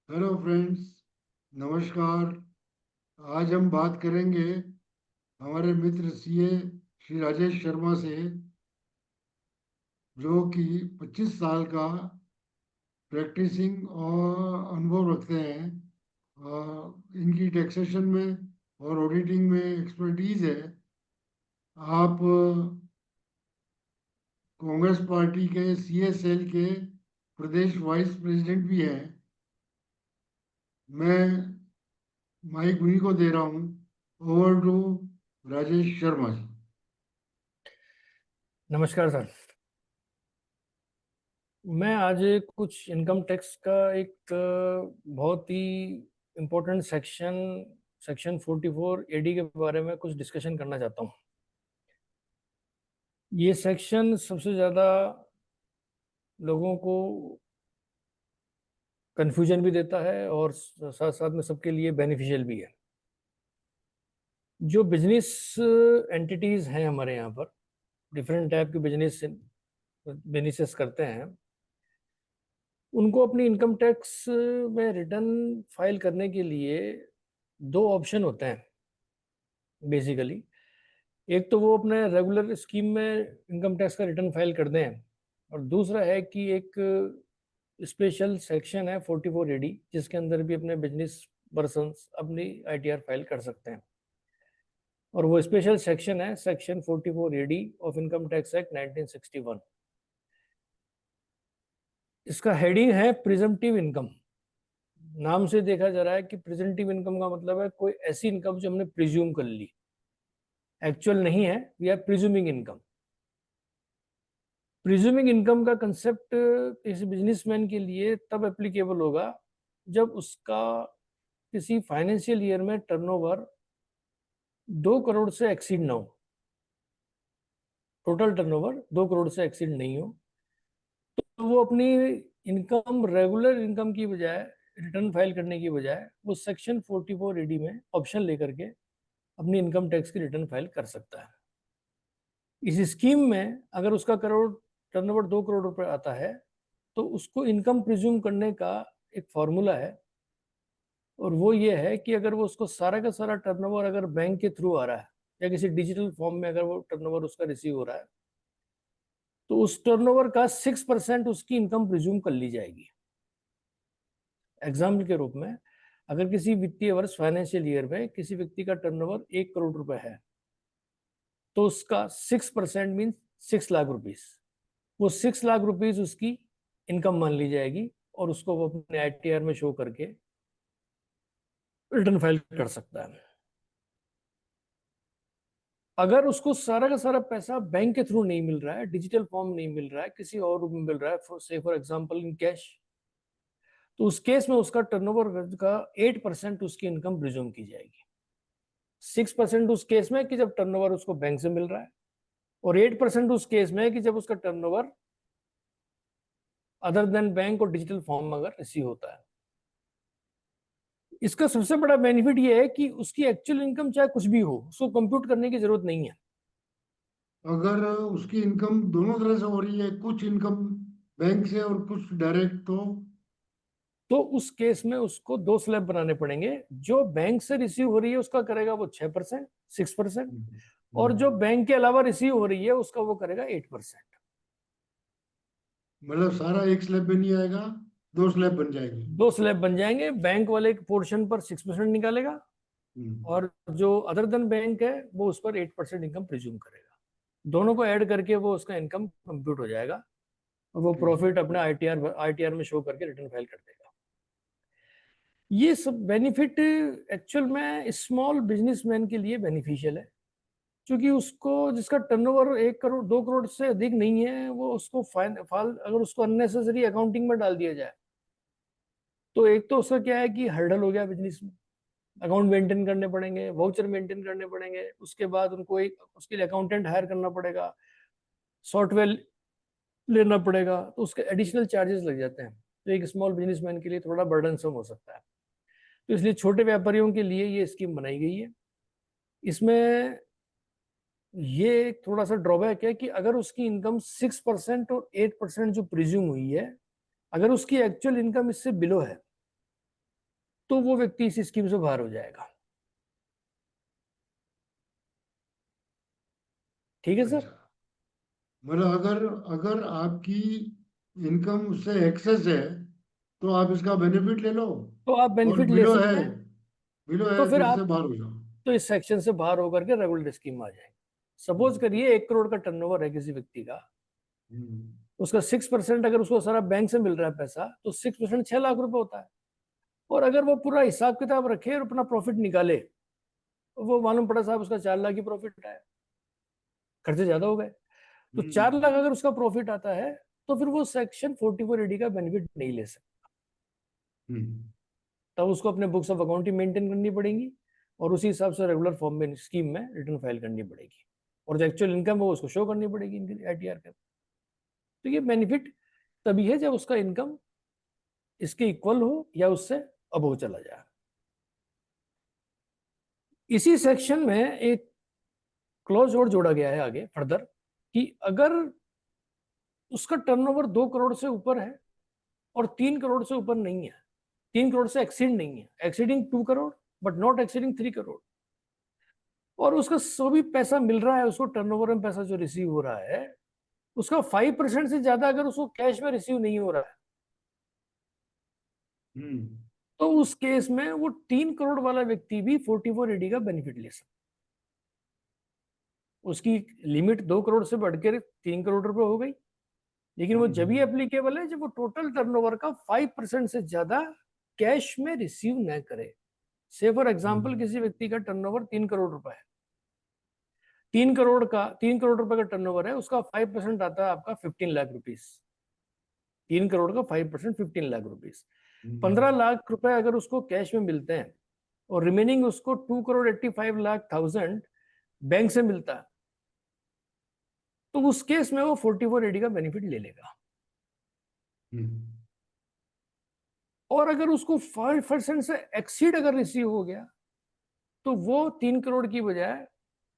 Hello friends, नमस्कार। आज हम बात करेंगे हमारे मित्र सीए श्री राजेश शर्मा से, जो कि 25 साल का प्रैक्टिसिंग और अनुभव रखते हैं। इनकी टैक्सेशन में और ऑडिटिंग में एक्सपर्टीज है। आप कांग्रेस पार्टी के सीए सेल के प्रदेश वाइस प्रेसिडेंट भी हैं। मैं माइक उन्हीं को दे रहा हूँ। Over to Rajesh Sharma ji. नमस्कार सर। मैं आज कुछ इनकम टैक्स का एक बहुत ही इम्पोर्टेंट सेक्शन 44 एडी के बारे में कुछ डिस्कशन करना चाहता हूँ। ये सेक्शन सबसे ज़्यादा लोगों को कंफ्यूजन भी देता है और साथ साथ में सबके लिए बेनिफिशियल भी है। जो बिजनेस एंटिटीज़ हैं हमारे यहाँ पर, डिफरेंट टाइप के बिजनेसेस करते हैं, उनको अपनी इनकम टैक्स में रिटर्न फाइल करने के लिए दो ऑप्शन होते हैं बेसिकली। एक तो वो अपने रेगुलर स्कीम में इनकम टैक्स का रिटर्न फाइल कर दें, और दूसरा है कि एक स्पेशल सेक्शन है 44 एडी, जिसके अंदर भी अपने बिजनेस पर्सन अपनी आईटीआर फाइल कर सकते हैं। और वो स्पेशल सेक्शन है section 44 AD of income tax act 1961। इसका हेडिंग है प्रिजम्पटिव इनकम। नाम से देखा जा रहा है कि प्रिजम्पटिव इनकम का मतलब है कोई ऐसी इनकम जो हमने प्रिज्यूम कर ली, एक्चुअल नहीं है, we are presuming income. Presuming income का कंसेप्ट किसी बिजनेसमैन के लिए तब एप्लीकेबल होगा जब उसका किसी फाइनेंशियल ईयर में टर्नओवर 2 करोड़ से एक्सीड ना हो, टोटल टर्नओवर 2 करोड़ से एक्सीड नहीं हो, तो वो अपनी इनकम रेगुलर इनकम की बजाय, रिटर्न फाइल करने की बजाय, वो सेक्शन 44 एडी में ऑप्शन लेकर के अपनी इनकम टैक्स की रिटर्न फाइल कर सकता है। इस स्कीम में अगर उसका टर्नओवर 2 करोड़ रुपए आता है तो उसको इनकम प्रिज्यूम करने का एक फॉर्मूला है, और वो ये है कि अगर वो उसको सारा का सारा टर्नओवर अगर बैंक के थ्रू आ रहा है या किसी डिजिटल फॉर्म में अगर वो टर्नओवर उसका रिसीव हो रहा है, तो उस टर्नओवर का 6% उसकी इनकम प्रिज्यूम कर ली जाएगी। एग्जाम्पल के रूप में, अगर किसी वित्तीय वर्ष फाइनेंशियल ईयर में किसी व्यक्ति का टर्नओवर 1 करोड़ रुपए है, तो उसका 6% मीन 6 लाख रुपीज, वो 6 लाख रुपीज उसकी इनकम मान ली जाएगी, और उसको वो अपने आईटीआर में शो करके रिटर्न फाइल कर सकता है। अगर उसको सारा का सारा पैसा बैंक के थ्रू नहीं मिल रहा है, डिजिटल फॉर्म नहीं मिल रहा है, किसी और रूप में मिल रहा है, से फॉर एग्जांपल इन कैश, तो उस केस में उसका टर्नओवर का 8% उसकी इनकम प्रिज्यूम की जाएगी। 6% उस केस में कि जब टर्नओवर उसको बैंक से मिल रहा है, और 8% उस केस में कि जब उसका टर्नओवर अदर देन बैंक और डिजिटल फॉर्म में अगर रिसीव होता है। इसका सबसे बड़ा बेनिफिट ये है कि उसकी एक्चुअल इनकम चाहे कुछ भी हो, उसको कंप्यूट करने की जरूरत नहीं है। अगर उसकी इनकम दोनों तरह से हो रही है, कुछ इनकम बैंक से और कुछ डायरेक्ट, तो उस केस में उसको दो स्लैब बनाने पड़ेंगे। जो बैंक से रिसीव हो रही है उसका करेगा वो 6%, 6%, और जो बैंक के अलावा रिसीव हो रही है उसका वो करेगा 8%। मतलब सारा एक स्लैब में नहीं आएगा, दो स्लैब बन जाएगी। दो स्लैब बन जाएंगे। बैंक वाले पोर्शन पर 6% निकालेगा, हम्म। और जो अदर देन बैंक है वो उस पर 8% इनकम प्रिज्यूम करेगा। दोनों को ऐड करके वो उसका इनकम कंप्यूट हो जाएगा, और वो ठीक। प्रॉफिट अपने आईटीआर में शो करके रिटर्न फाइल कर देगा। ये सब बेनिफिट एक्चुअल में स्मॉल बिजनेसमैन के लिए बेनिफिशियल है, क्योंकि उसको जिसका टर्नओवर 1 करोड़ 2 करोड़ से अधिक नहीं है, वो उसको अगर उसको अननेसेसरी अकाउंटिंग में डाल दिया जाए, तो एक तो उसका क्या है कि हर्डल हो गया बिजनेस में, अकाउंट मेंटेन करने पड़ेंगे, वाउचर मेंटेन करने पड़ेंगे, उसके बाद उनको एक उसके लिए अकाउंटेंट हायर करना पड़ेगा, सॉफ्टवेयर लेना पड़ेगा, तो उसके एडिशनल चार्जेस लग जाते हैं। तो एक स्मॉल बिजनेसमैन के लिए थोड़ा बर्डनसम हो सकता है। तो इसलिए छोटे व्यापारियों के लिए ये स्कीम बनाई गई है। इसमें ये एक थोड़ा सा ड्रॉबैक है कि अगर उसकी इनकम 6% और 8% जो प्रिज्यूम हुई है, अगर उसकी एक्चुअल इनकम इससे बिलो है, तो वो व्यक्ति इस स्कीम से बाहर हो जाएगा। ठीक है सर। अच्छा, मतलब अगर अगर आपकी इनकम उससे एक्सेस है तो आप इसका बेनिफिट ले लो, तो आप और बेनिफिट ले सकते हैं। बिलो तो है फिर फिर से आप बाहर हो जाओ। तो इस सेक्शन से बाहर होकर के रेगुलर स्कीम में आ जाएंगे। सपोज करिए 1 करोड़ का टर्नओवर है किसी व्यक्ति का, हम्म, उसका 6% अगर उसको सारा बैंक से मिल रहा है पैसा, तो 6% 6 लाख रुपए होता है। और अगर वो पूरा हिसाब किताब रखे और अपना प्रॉफिट निकाले, तो वो मालूम पड़ा साहब उसका 4 लाख ही प्रॉफिट आया, खर्चे ज्यादा हो गए। तो 4 लाख अगर उसका प्रॉफिट आता है, तो फिर वो सेक्शन 44AD का बेनिफिट नहीं ले सकता। हम्म, तब उसको अपने books of account he maintain करनी पड़ेगी, और उसी हिसाब से रेगुलर फॉर्म में स्कीम में रिटर्न फाइल करनी पड़ेगी, और जो एक्चुअल इनकम है वो उसको शो करनी पड़ेगी इनकी ITR के। तो ये बेनिफिट तभी है जब उसका इनकम इसके इक्वल हो या उससे अबव चला जाए। इसी सेक्शन में एक क्लॉज और जोड़ा गया है आगे फर्दर, कि अगर उसका टर्नओवर 2 करोड़ से ऊपर है और 3 करोड़ से ऊपर नहीं है, 3 करोड़ से एक्सीड नहीं है, exceeding 2 crore but not exceeding 3 crore, और उसका जो भी पैसा मिल रहा है उसको, टर्नओवर में पैसा जो रिसीव हो रहा है उसका 5% से ज्यादा अगर उसको कैश में रिसीव नहीं हो रहा है, हम्म, तो उस केस में वो 3 करोड़ वाला व्यक्ति भी 44AD का बेनिफिट ले सकता है। उसकी लिमिट 2 करोड़ से बढ़कर 3 करोड़ रुपए हो गई, लेकिन वो जब ही एप्लीकेबल है जब वो टोटल टर्नओवर का 5% से ज्यादा कैश में रिसीव न करे। से फॉर एग्जाम्पल किसी व्यक्ति का टर्नओवर 3 करोड़ रुपए है, 3 करोड़ रुपए का टर्नओवर है, उसका 5% आता है आपका 15 लाख रुपीज। 3 करोड़ का 5% 15 लाख रुपीज। 15 लाख रुपए अगर उसको कैश में मिलते हैं और रिमेनिंग उसको 2 करोड़ 85 लाख बैंक से मिलता है, तो उस केस में वो 44AD का बेनिफिट ले लेगा। और अगर उसको 5% से एक्सीड अगर रिसीव हो गया, तो वो 3 करोड़ की बजाय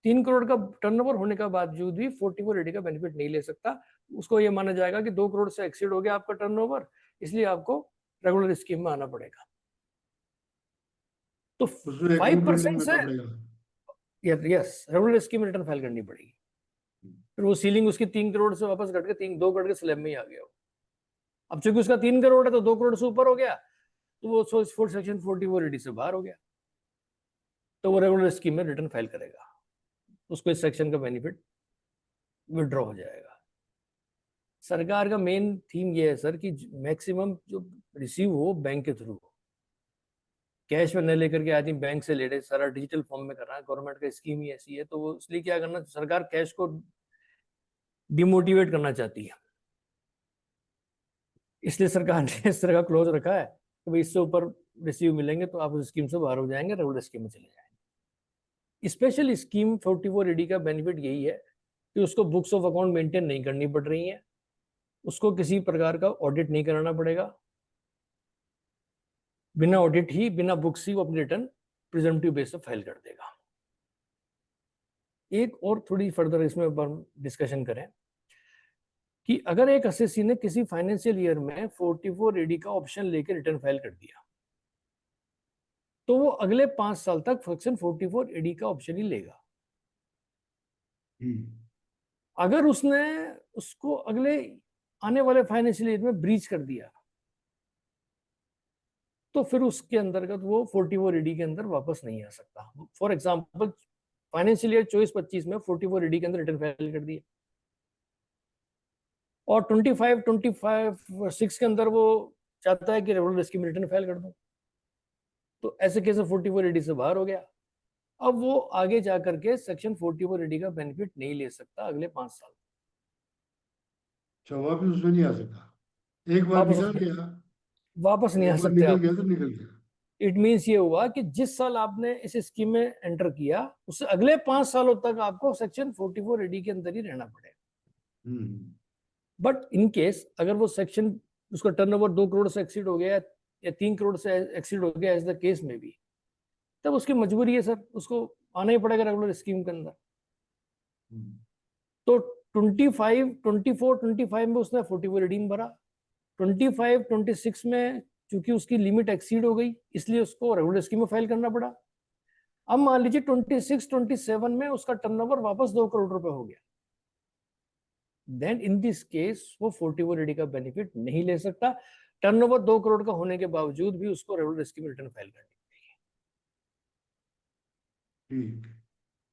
3 करोड़ का टर्नओवर होने का बावजूद भी 44AD का बेनिफिट नहीं ले सकता। उसको ये माना जाएगा कि 2 करोड़ से एक्सीड हो गया आपका टर्नओवर, इसलिए आपको रेगुलर स्कीम में आना पड़ेगा। तो उसमें अकाउंट मेंटेन 5% से करना पड़ेगा। Yes regular scheme return file करनी पड़ेगी। फिर वो सीलिंग उसकी 3 करोड़ से वापस घट के 2 करोड़ के स्लैब में ही आ गया। अब चूंकि उसका 3 करोड़ है तो 2 करोड़ से ऊपर हो गया, तो वो सेक्शन 44AD से बाहर हो गया, तो वो रेगुलर स्कीम में रिटर्न फाइल करेगा, उसको इस सेक्शन का बेनिफिट विड्रॉ हो जाएगा। सरकार का मेन थीम ये है सर कि मैक्सिमम जो रिसीव हो बैंक के थ्रू हो, कैश में न लेकर के आदमी बैंक से ले रहे, सारा डिजिटल फॉर्म में कर रहा है। गवर्नमेंट का स्कीम ही ऐसी है, तो वो इसलिए क्या करना, सरकार कैश को डिमोटिवेट करना चाहती है, इसलिए सरकार ने इस तरह का क्लोज रखा है कि भाई इससे ऊपर रिसीव मिलेंगे तो आप उस स्कीम से बाहर हो जाएंगे, रेगुलर स्कीम में चले जाएंगे। स्पेशल स्कीम 44AD का बेनिफिट यही है कि उसको बुक्स ऑफ अकाउंट मेंटेन नहीं करनी पड़ रही है, उसको किसी प्रकार का ऑडिट नहीं कराना पड़ेगा, बिना ऑडिट ही बिना बुक्स ही वो अपनी रिटर्न प्रिजम्पटिव बेस पे फाइल कर देगा। एक और थोड़ी फर्दर इसमें डिस्कशन करें कि अगर एक असेसी ने किसी फाइनेंशियल ईयर में 44AD का ऑप्शन लेकर रिटर्न फाइल कर दिया, तो वो अगले 5 साल तक सेक्शन 44AD का ऑप्शन ही लेगा। अगर उसने उसको अगले आने वाले फाइनेंशियल ईयर में ब्रीच कर दिया, तो फिर उसके अंतर्गत वो 44AD के अंदर वापस नहीं आ सकता। फॉर एग्जाम्पल फाइनेंशियल ईयर 24-25 में 44AD के अंदर रिटर्न फाइल कर दिया, और 25-26 के अंदर वो चाहता है कि रेगुलर स्कीम रिटर्न फाइल कर दो, तो ऐसे केस में 44AD से बाहर हो गया। अब वो आगे जाकर के सेक्शन 44AD का बेनिफिट नहीं ले सकता अगले 5 साल। अच्छा, वापिस उसमें नहीं आ सकता, एक बार वापस निकल उसमें गया, वापस नहीं आ एक बार सकते निकल आप। गया तो निकल गया। इट मीन्स ये हुआ कि जिस साल आपने इस स्कीम में एंटर किया, उससे अगले 5 सालों तक आपको सेक्शन 44AD के अंदर ही रहना पड़ेगा। बट इन केस अगर वो सेक्शन, उसका टर्नओवर 2 करोड़ से एक्सीड हो गया या 3 करोड़ से एक्सीड हो गया, एज द केस में भी, तब उसकी मजबूरी है सर, उसको आना ही पड़ेगा रेगुलर स्कीम के अंदर। तो 25, 24, 25 में उसने 44 रिडीम भरा, 25, 26 में क्योंकि उसकी लिमिट एक्सीड हो गई, इसलिए उसको रेगुलर स्कीम में फाइल करना पड़ा। अब मान लीजिए 26-27 में उसका टर्नओवर वापस 2 करोड़ रुपए हो गया, देन इन दिस केस वो 4180 का बेनिफिट नहीं ले सकता। टर्नओवर 2 करोड़ का होने के बावजूद भी उसको रेगुलर स्कीम में रिटर्न फाइल करनी ठीक। है।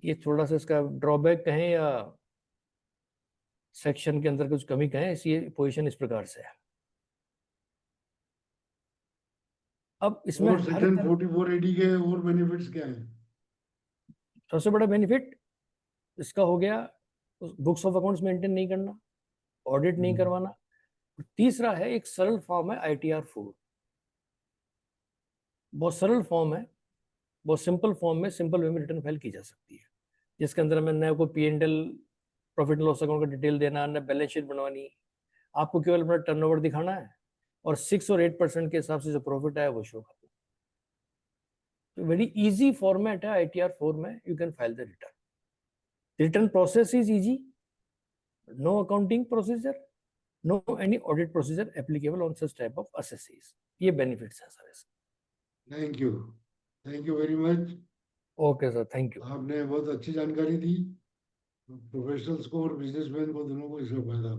ये थोड़ा सा इसका ड्रॉबैक कहें या सेक्शन के अंदर कुछ कमी कहें, इसी पोजीशन इस प्रकार से है। अब इसमें और हर सेक्शन तरह 4480 के और बेनिफिट्स क्या हैं? सबसे बड़ा बेनिफिट इसका हो गया बुक्स ऑफ अकाउंट्स मेंटेन नहीं करना, ऑडिट नहीं करवाना। तीसरा है एक सरल फॉर्म है ITR 4, बहुत सरल फॉर्म है, बहुत सिंपल फॉर्म में सिंपल वे में रिटर्न फाइल की जा सकती है, जिसके अंदर हमें न कोई P&L profit and loss account का डिटेल देना, न बैलेंस शीट बनवानी, आपको केवल अपना टर्नओवर दिखाना है और 6 और 8% के हिसाब से जो प्रॉफिट आया वो शो करना। तो वेरी इजी फॉर्मेट है ITR 4 में, you can file the return. Return process is easy, no accounting procedure, no any audit procedure applicable on such type of assessees. ये बेनिफिट्स हैं सर इसके। Thank you very much. Okay sir, thank you. आपने बहुत अच्छी जानकारी दी, professionals को और businessman को दोनों को इसका फायदा